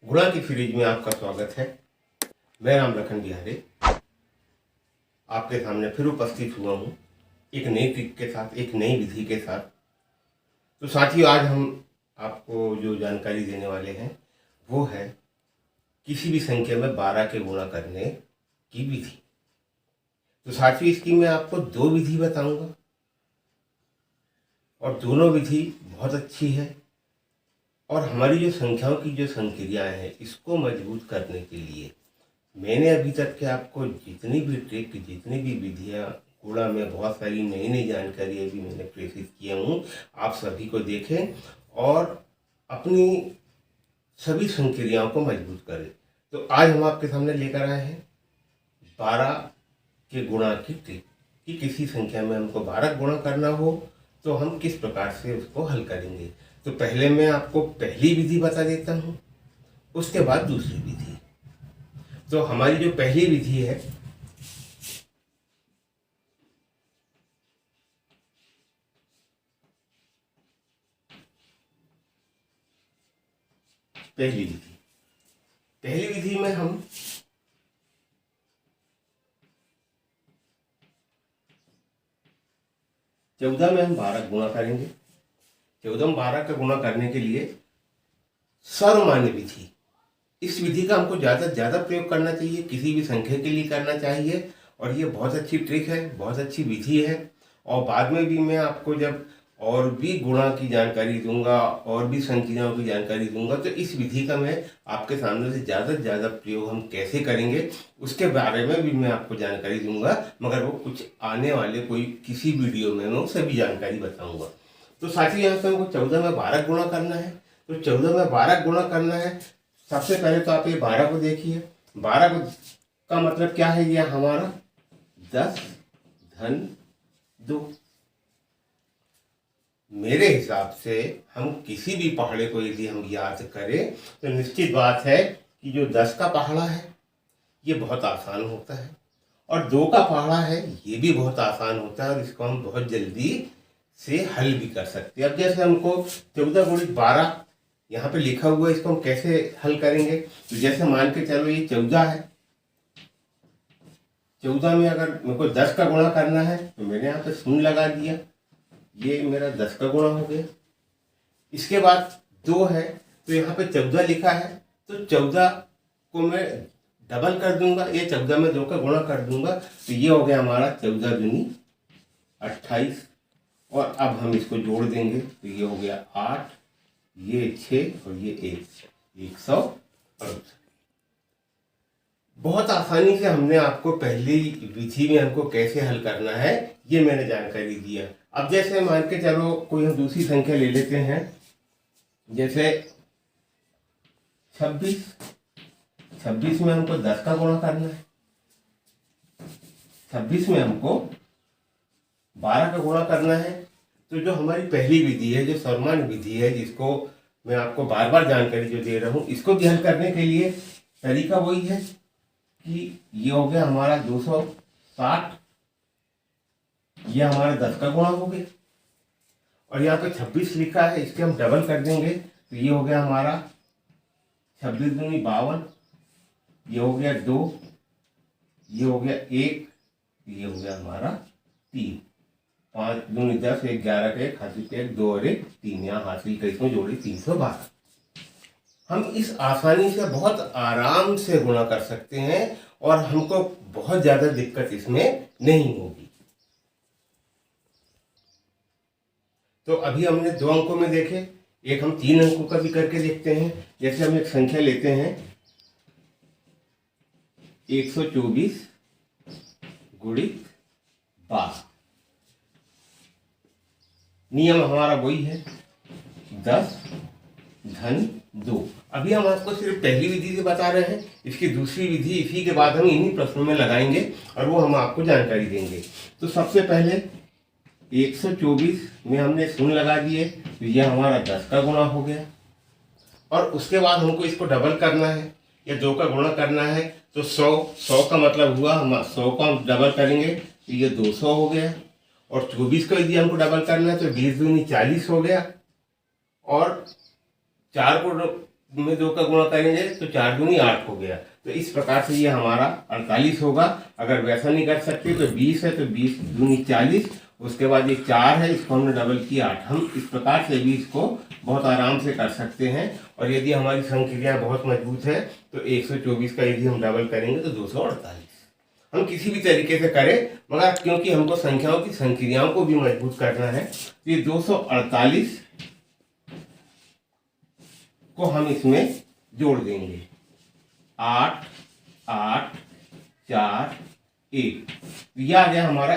गुणा की सीरीज में आपका स्वागत है। मैं राम लखन बिहारी आपके सामने फिर उपस्थित हुआ हूँ एक नई ट्रिक के साथ, एक नई विधि के साथ। तो साथियों, आज हम आपको जो जानकारी देने वाले हैं वो है किसी भी संख्या में 12 के गुणा करने की विधि। तो साथियों, इसकी मैं आपको दो विधि बताऊंगा और दोनों विधि बहुत अच्छी है और हमारी जो संख्याओं की जो संक्रियाएं हैं इसको मजबूत करने के लिए मैंने अभी तक के आपको जितनी भी ट्रिक, जितनी भी विधियाँ, गुणा में बहुत सारी नई नई जानकारी अभी मैंने प्रेषित किया हूँ। आप सभी को देखें और अपनी सभी संक्रियाओं को मजबूत करें। तो आज हम आपके सामने लेकर आए हैं 12 के गुणा की ट्रिक कि किसी संख्या में हमको 12 गुणा करना हो तो हम किस प्रकार से उसको हल करेंगे। तो पहले मैं आपको पहली विधि बता देता हूँ, उसके बाद दूसरी विधि। तो हमारी जो पहली विधि है पहली विधि में हम चौदह में हम 12 गुणा करेंगे। 14 में 12 का गुणा करने के लिए सर्वमान्य विधि, इस विधि का हमको ज़्यादा से ज़्यादा प्रयोग करना चाहिए, किसी भी संख्या के लिए करना चाहिए। और ये बहुत अच्छी ट्रिक है, बहुत अच्छी विधि है। और बाद में भी मैं आपको जब और भी गुणा की जानकारी दूंगा और भी संख्याओं की जानकारी दूंगा तो इस विधि का मैं आपके सामने से ज़्यादा प्रयोग हम कैसे करेंगे उसके बारे में भी मैं आपको जानकारी दूंगा। मगर वो कुछ आने वाले कोई किसी वीडियो में मैं सभी जानकारी बताऊंगा। तो साथियों, यहाँ पे हमको 14 में 12 गुणा करना है। तो 14 में 12 गुणा करना है। सबसे पहले तो आप ये 12 को देखिए। 12 का मतलब क्या है? ये हमारा 10 धन 2। मेरे हिसाब से हम किसी भी पहाड़े को यदि हम याद करें तो निश्चित बात है कि जो 10 का पहाड़ा है ये बहुत आसान होता है और 2 का पहाड़ा है ये भी बहुत आसान होता है और इसको हम बहुत जल्दी से हल भी कर सकते हैं। अब जैसे हमको 14 गुणित 12 यहाँ पे लिखा हुआ है, इसको हम कैसे हल करेंगे? तो जैसे मान के चलो ये 14 है। 14 में अगर मेरे को 10 का गुणा करना है तो मैंने यहाँ पे शून्य लगा दिया, ये मेरा 10 का गुणा हो गया। इसके बाद 2 है तो यहाँ पे 14 लिखा है तो 14 को मैं डबल कर दूंगा, ये 14 में 2 का गुणा कर दूंगा तो ये हो गया हमारा 14 दूनी 28। और अब हम इसको जोड़ देंगे तो ये हो गया 8, ये 6 और ये 100। बहुत आसानी से हमने आपको पहली विधि में हमको कैसे हल करना है ये मैंने जानकारी दिया। अब जैसे मान के चलो कोई हम दूसरी संख्या ले लेते हैं, जैसे 26 में हमको 10 का गुणा करना है। 26 में हमको 12 का गुणा करना है। तो जो हमारी पहली विधि है, जो सर्वमान्य विधि है, जिसको मैं आपको बार बार जानकारी जो दे रहा हूँ, इसको भी हल करने के लिए तरीका वही है कि ये हो गया हमारा 260, ये हमारा 10 का गुणा हो गया और यहाँ पे 26 लिखा है, इसके हम डबल कर देंगे तो ये हो गया हमारा 26 दूनी 52, ये हो गया 2, ये हो गया 1, ये हो गया हमारा 3, 5 दूनी 10, 11 का 1 हासिल का 1, 2 और 1 3, यहाँ हासिल का इसमें जोड़े 312। हम इस आसानी से बहुत आराम से गुणा कर सकते हैं और हमको बहुत ज़्यादा दिक्कत इसमें नहीं होगी। तो अभी हमने 2 अंकों में देखे, एक हम 3 अंकों का भी करके देखते हैं। जैसे हम एक संख्या लेते हैं 124 गुणित 12। नियम हमारा वही है 10 धन 2। अभी हम आपको सिर्फ पहली विधि से बता रहे हैं, इसकी दूसरी विधि इसी के बाद हम इन्हीं प्रश्नों में लगाएंगे और वो हम आपको जानकारी देंगे। तो सबसे पहले 124 में हमने शून्य लगा दिए तो यह हमारा 10 का गुणा हो गया और उसके बाद हमको इसको डबल करना है या 2 का गुणा करना है तो 100 का मतलब हुआ हम 100 को हम डबल करेंगे तो ये 200 हो गया। और 24 को यदि हमको डबल करना है तो 20 दूनी 40 हो गया और 4 को में 2 का गुणा करेंगे तो 4 दूनी 8 हो गया। तो इस प्रकार से ये हमारा 48 होगा। अगर वैसा नहीं कर सकते तो 20 है तो 20 दूनी 40, उसके बाद ये 4 है, इसको हमने डबल किया 8। हम इस प्रकार से भी इसको बहुत आराम से कर सकते हैं। और यदि हमारी संख्याएं बहुत मजबूत है तो 124 का यदि हम डबल करेंगे तो 248। हम किसी भी तरीके से करें, मगर क्योंकि हमको संख्याओं की संक्रियाओं को भी मजबूत करना है तो ये 248 को हम इसमें जोड़ देंगे। 8 8 4 1, यह आ गया हमारा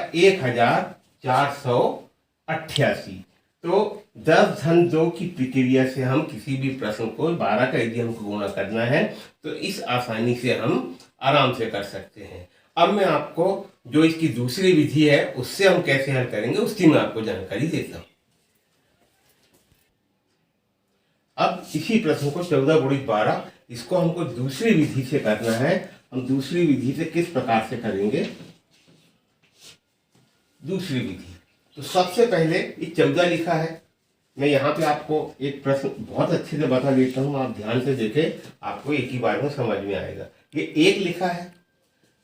1488। तो 10 धन 2 की प्रक्रिया से हम किसी भी प्रश्न को 12 का यदि हमको गुणा करना है तो इस आसानी से हम आराम से कर सकते हैं। अब मैं आपको जो इसकी दूसरी विधि है उससे हम कैसे हल करेंगे उसकी मैं आपको जानकारी देता हूं। अब इसी प्रश्न को 14 गुणित 12 इसको हमको दूसरी विधि से करना है। हम दूसरी विधि से किस प्रकार से करेंगे? दूसरी विधि तो सबसे पहले ये 14 लिखा है। मैं यहाँ पे आपको एक प्रश्न बहुत अच्छे से बता देता हूँ, आप ध्यान से देखें, आपको एक ही बार में समझ में आएगा। ये 1 लिखा है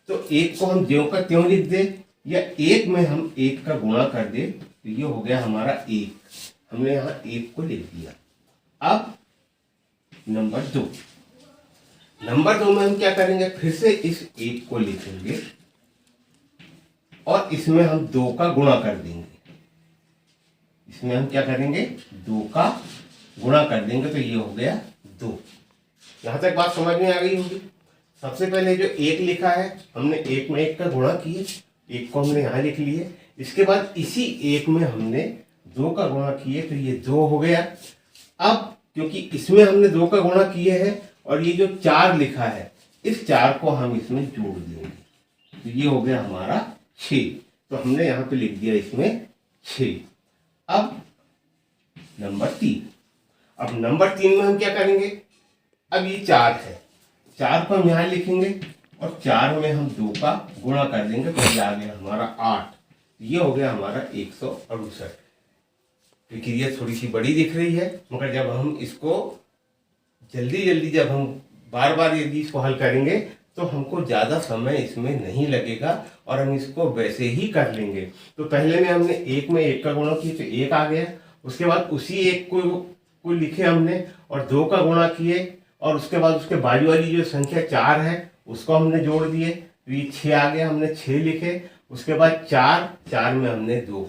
तो 1 को हम ज्यों का त्यों लिख दे, या 1 में हम 1 का गुणा कर दे तो ये हो गया हमारा 1। हमने यहाँ 1 को लिख दिया। अब नंबर 2 में हम क्या करेंगे? फिर से इस 1 को लिखेंगे और इसमें हम 2 का गुणा कर देंगे। इसमें हम क्या करेंगे? 2 का गुणा कर देंगे तो ये हो गया 2। यहां तक बात समझ में आ गई होगी। सबसे पहले जो 1 लिखा है हमने 1 में 1 का गुणा किए, 1 को हमने यहाँ लिख लिए। इसके बाद इसी 1 में हमने 2 का गुणा किए तो ये 2 हो गया। अब क्योंकि इसमें हमने 2 का गुणा किए हैं और ये जो 4 लिखा है इस 4 को हम इसमें जोड़ देंगे तो ये हो गया हमारा 6। तो हमने यहाँ पे लिख दिया इसमें 6। अब नंबर 3 में हम क्या करेंगे? अब ये 4 है, 4 को हम यहाँ लिखेंगे और 4 में हम 2 का गुणा कर देंगे तो ये आ गया हमारा 8। ये हो गया हमारा 168। प्रक्रिया थोड़ी सी बड़ी दिख रही है, मगर जब हम इसको जल्दी जब हम बार बार यदि इसको हल करेंगे तो हमको ज़्यादा समय इसमें नहीं लगेगा और हम इसको वैसे ही कर लेंगे। तो पहले में हमने 1 में 1 का गुणा किया तो 1 आ गया। उसके बाद उसी 1 को लिखे हमने और 2 का गुणा किए और उसके बाद उसके बाजू वाली जो संख्या 4 है उसको हमने जोड़ दिए तो ये 6 आ गया। हमने 6 लिखे, उसके बाद 4 में हमने 2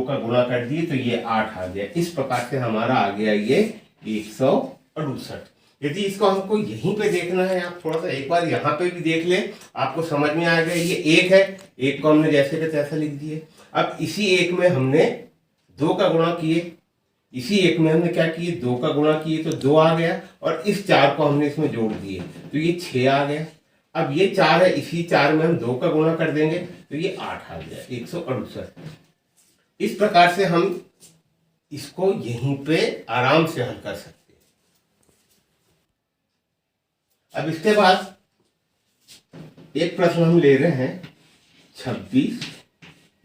का गुणा कर दिए तो ये 8 आ गया। इस प्रकार से हमारा आ गया ये 168। यदि इसको हमको यहीं पे देखना है, आप थोड़ा सा एक बार यहाँ पे भी देख लें, आपको समझ में आएगा। ये 1 है, 1 को हमने जैसे के तैसा लिख दिए। अब इसी 1 में हमने 2 का गुणा किए, इसी 1 में हमने क्या किए? 2 का गुणा किए तो 2 आ गया और इस 4 को हमने इसमें जोड़ दिए तो ये 6 आ गया। अब ये 4 है, इसी 4 में हम 2 का गुणा कर देंगे तो ये 8 आ गया, 168। इस प्रकार से हम इसको यहीं पे आराम से हल कर सकते हैं। अब इसके बाद एक प्रश्न हम ले रहे हैं 26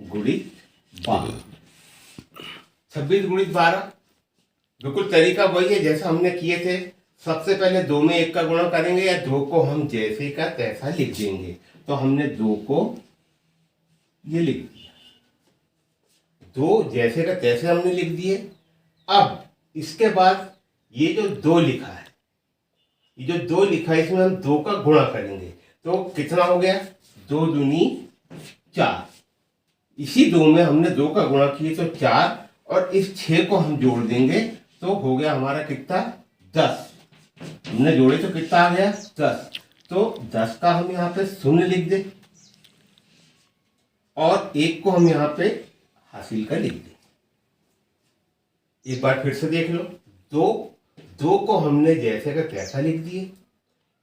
गुणित 12। 26 गुणित 12 बिल्कुल तरीका वही है जैसा हमने किए थे। सबसे पहले 2 में 1 का गुणा करेंगे या 2 को हम जैसे का तैसा लिख देंगे। तो हमने 2 को ये लिख दिया, 2 जैसे का तैसे हमने लिख दिए। अब इसके बाद ये जो 2 लिखा है, ये जो 2 लिखा है इसमें हम 2 का गुणा करेंगे तो कितना हो गया? 2 दूनी 4। इसी 2 में हमने 2 का गुणा किए तो 4 और इस 6 को हम जोड़ देंगे तो हो गया हमारा कितना? 10। हमने जोड़े तो कितना आ गया? 10। तो 10 का हम यहाँ पे 0 लिख दे और 1 को हम यहाँ पे हासिल का लिख दे। एक बार फिर से देख लो, 2 को हमने जैसे का तैसा लिख दिए।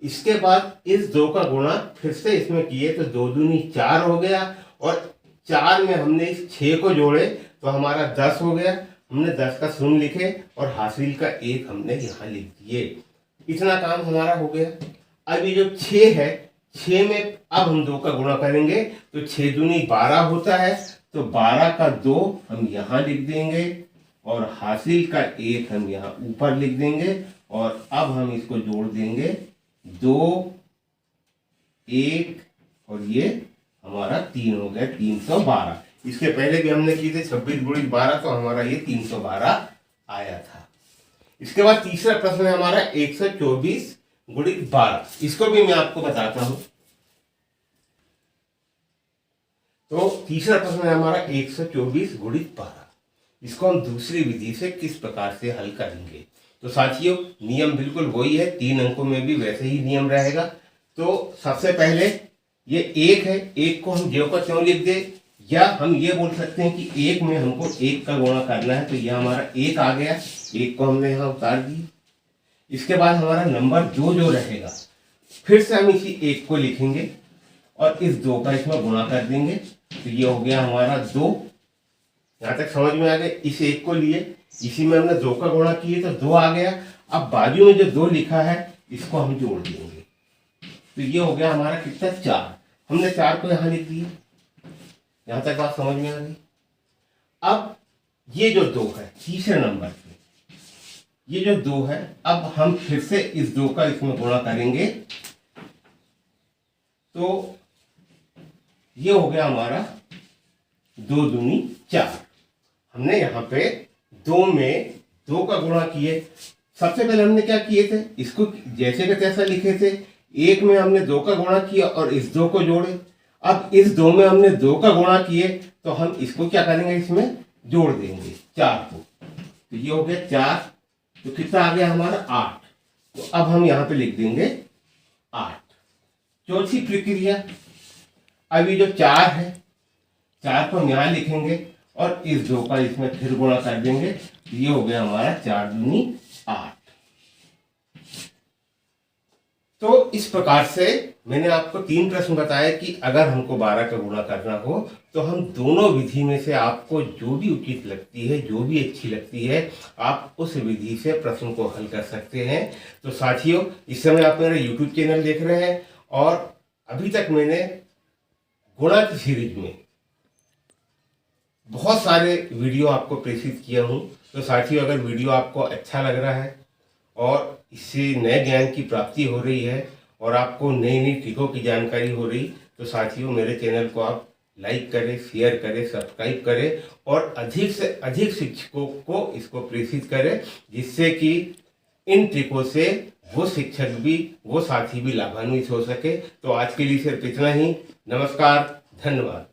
इसके बाद इस 2 का गुणा फिर से इसमें किए तो 2 दूनी 4 हो गया और 4 में हमने इस 6 को जोड़े तो हमारा 10 हो गया। हमने 10 का 0 लिखे और हासिल का 1 हमने यहाँ लिख दिए। इतना काम हमारा हो गया। अब ये जो 6 है, 6 में अब हम 2 का गुणा करेंगे तो 6 दूनी 12 होता है तो 12 का 2 हम यहाँ लिख देंगे और हासिल का 1 हम यहाँ ऊपर लिख देंगे और अब हम इसको जोड़ देंगे 2, 1 और ये हमारा 3 हो गया 312। इसके पहले भी हमने किए थे 26 गुणित 12, तो हमारा ये 312 आया था। इसके बाद तीसरा प्रश्न है हमारा 124 गुणित 12। इसको भी मैं आपको बताता हूं। तो तीसरा प्रश्न है हमारा 124 गुणित 12। इसको हम दूसरी विधि से किस प्रकार से हल करेंगे। तो साथियों, नियम बिल्कुल वही है, 3 अंकों में भी वैसे ही नियम रहेगा। तो सबसे पहले ये 1 है, 1 को हम ज्यों का त्यों लिख दे, या हम ये बोल सकते हैं कि 1 में हमको 1 का गुणा करना है, तो यह हमारा 1 आ गया, 1 को हमने यहाँ उतार दी। इसके बाद हमारा नंबर 2 जो रहेगा, फिर से हम इसी 1 को लिखेंगे और इस 2 का इसमें गुणा कर देंगे, तो ये हो गया हमारा 2। यहाँ तक समझ में आ गया। इस 1 को लिए, इसी में हमने 2 का गुणा किए तो 2 आ गया। अब बाजू में जो 2 लिखा है इसको हम जोड़ देंगे, तो ये हो गया हमारा कितना 4। हमने 4 को यहाँ लिख दिया। यहाँ तक बात समझ में आ गई। अब ये जो 2 है तीसरे नंबर पे, ये जो 2 है, अब हम फिर से इस 2 का इसमें गुणा करेंगे, तो ये हो गया हमारा 2 दूनी 4। हमने यहाँ पे 2 में 2 का गुणा किए। सबसे पहले हमने क्या किए थे, इसको जैसे का तैसा लिखे थे। 1 में हमने 2 का गुणा किया और इस 2 को जोड़े। अब इस 2 में हमने 2 का गुणा किए, तो हम इसको क्या करेंगे, इसमें जोड़ देंगे 4 को। तो ये हो गया 4, तो कितना आ गया हमारा 8। तो अब हम यहाँ पे लिख देंगे 8। चौथी प्रक्रिया, अब ये जो 4 है, 4 को हम यहाँ लिखेंगे और इस 2 का इसमें फिर गुणा कर देंगे, तो ये हो गया हमारा 4 दूनी 8। तो इस प्रकार से मैंने आपको 3 प्रश्न बताए कि अगर हमको 12 का गुणा करना हो तो हम दोनों विधि में से आपको जो भी उचित लगती है, जो भी अच्छी लगती है, आप उस विधि से प्रश्न को हल कर सकते हैं। तो साथियों, इस समय आप मेरा YouTube चैनल देख रहे हैं और अभी तक मैंने गुणा की सीरीज में बहुत सारे वीडियो आपको प्रेषित किया हूँ। तो साथियों, अगर वीडियो आपको अच्छा लग रहा है और इससे नए ज्ञान की प्राप्ति हो रही है और आपको नई नई ट्रिकों की जानकारी हो रही, तो साथियों मेरे चैनल को आप लाइक करें, शेयर करें, सब्सक्राइब करें और अधिक से अधिक शिक्षकों को इसको प्रेषित करें, जिससे कि इन ट्रिकों से वो शिक्षक भी, वो साथी भी लाभान्वित हो सके। तो आज के लिए सिर्फ इतना ही। नमस्कार, धन्यवाद।